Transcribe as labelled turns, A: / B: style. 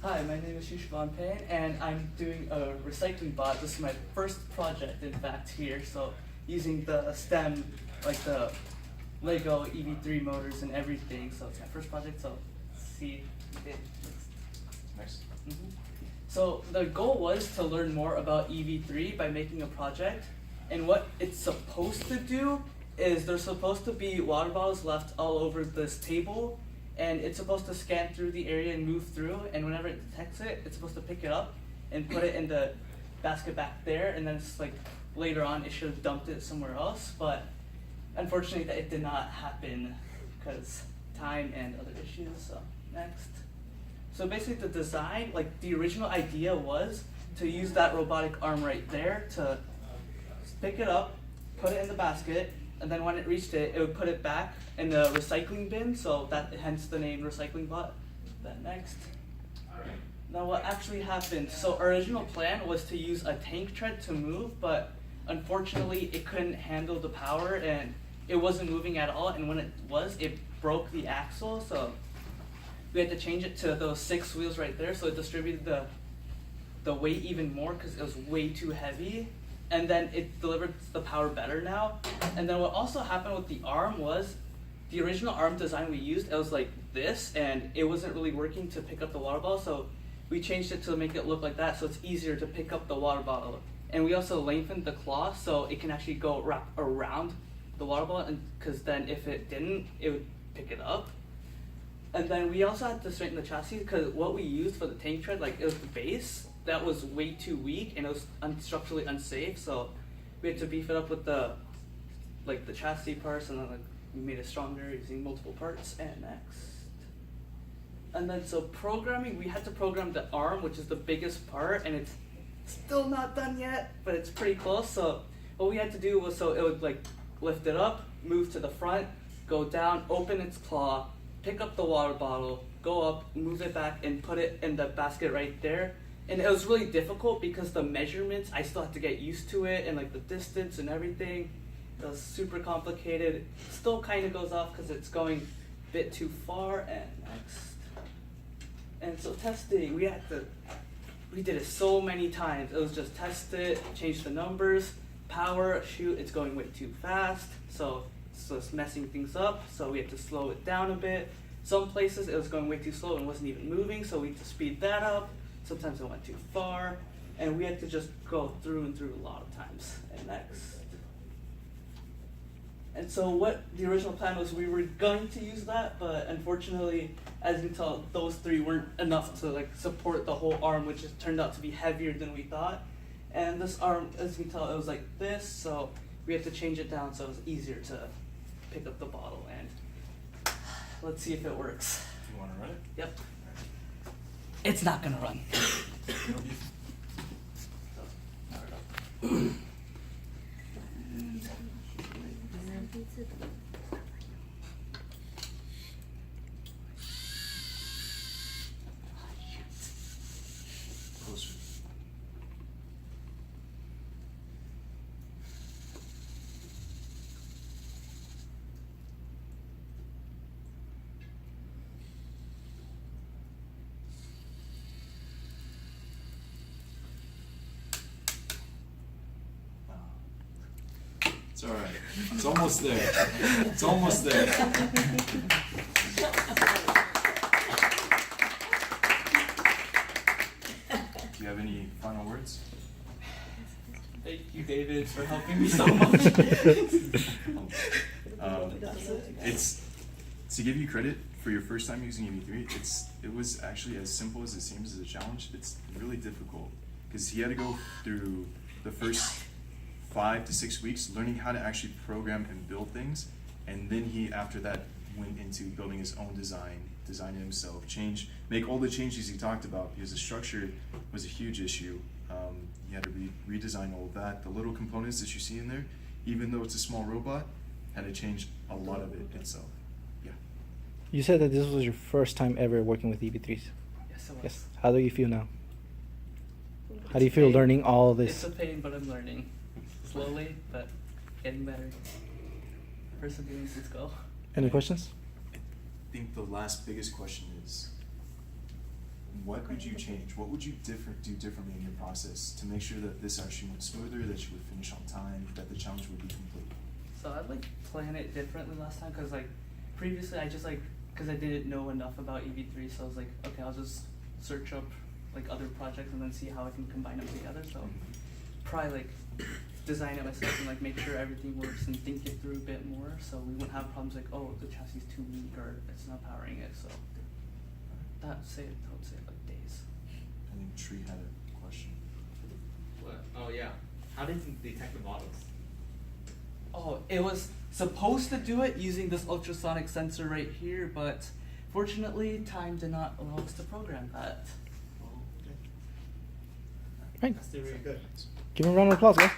A: Hi, my name is Shusavan, and I'm doing a recycling bot. This is my first project, in fact, here. So using the STEM, like the Lego EV3 motors and everything. So it's my first project. So see it.
B: Next.
A: So the goal was to learn more about EV3 by making a project. And what it's supposed to do is there's supposed to be water bottles left all over this table, and it's supposed to scan through the area and move through, and whenever it detects it, it's supposed to pick it up and put it in the basket back there, and then it's like later on it should have dumped it somewhere else, but unfortunately that it did not happen because time and other issues. So next. So basically the design, like the original idea was to use that robotic arm right there to pick it up, put it in the basket, and then when it reached it, it would put it back in the recycling bin, so that hence the name recycling bot. Then next. Now what actually happened, so our original plan was to use a tank tread to move, but unfortunately it couldn't handle the power and it wasn't moving at all, and when it was, it broke the axle, so we had to change it to those 6 wheels right there, so it distributed the weight even more because it was way too heavy. And then it delivered the power better now. And then what also happened with the arm was the original arm design we used, it was like this, and it wasn't really working to pick up the water bottle, so we changed it to make it look like that so it's easier to pick up the water bottle. And we also lengthened the claw so it can actually go wrap around the water bottle, and because then if it didn't, it would pick it up. And then we also had to straighten the chassis because what we used for the tank tread, like it was the base that was way too weak and it was structurally unsafe, so we had to beef it up with the chassis parts, and then we made it stronger using multiple parts. And next. And then so programming, we had to program the arm, which is the biggest part, and it's still not done yet, but it's pretty close. So what we had to do was so it would like lift it up, move to the front, go down, open its claw, pick up the water bottle, go up, move it back, and put it in the basket right there. And it was really difficult because the measurements, I still had to get used to it, and like the distance and everything. It was super complicated. Still kind of goes off because it's going a bit too far. And next. And so testing, we did it so many times. It was just test it, change the numbers, power, shoot, it's going way too fast. So it's just messing things up. So we had to slow it down a bit. Some places it was going way too slow and wasn't even moving, so we had to speed that up. Sometimes it went too far, and we had to just go through and through a lot of times. And next. And so what the original plan was, we were going to use that, but unfortunately, as you can tell, those 3 weren't enough to like support the whole arm, which just turned out to be heavier than we thought. And this arm, as you can tell, it was like this, so we had to change it down so it was easier to pick up the bottle. And let's see if it works.
B: You want to run it?
A: Yep. It's not gonna run.
B: Closer. It's all right. It's almost there. It's almost there. Do you have any final words?
A: Thank you, David, for helping me so much.
B: It's to give you credit for your first time using EV3. It was actually as simple as it seems as a challenge. It's really difficult because he had to go through the first 5 to 6 weeks learning how to actually program and build things, and then he after that went into building his own design it himself, make all the changes he talked about because the structure was a huge issue. He had to redesign all of that. The little components that you see in there, even though it's a small robot, had to change a lot of it itself. Yeah.
C: You said that this was your first time ever working with EV3s.
A: Yes, it was.
C: Yes. How do you feel now? How do you
A: It's
C: feel
A: pain.
C: learning all this?
A: It's a pain, but I'm learning. Slowly, but getting better. Perseverance, let's go.
C: Any questions?
B: I think the last biggest question is what would you change? What would you do differently in your process to make sure that this actually went smoother, that you would finish on time, that the challenge would be complete?
A: So I'd like plan it differently last time because like previously I just like because I didn't know enough about EV3, so I was like, okay, I'll just search up like other projects and then see how I can combine them together. So probably like design it myself and like make sure everything works and think it through a bit more, so we wouldn't have problems like, oh, the chassis is too weak or it's not powering it. So I would say like days.
B: I think Tree had a question.
D: What? Oh yeah. How did you detect the models?
A: Oh, it was supposed to do it using this ultrasonic sensor right here, but fortunately time did not allow us to program that.
D: Oh, okay.
C: Right.
D: That's still really good.
C: Give him a round of applause, guys.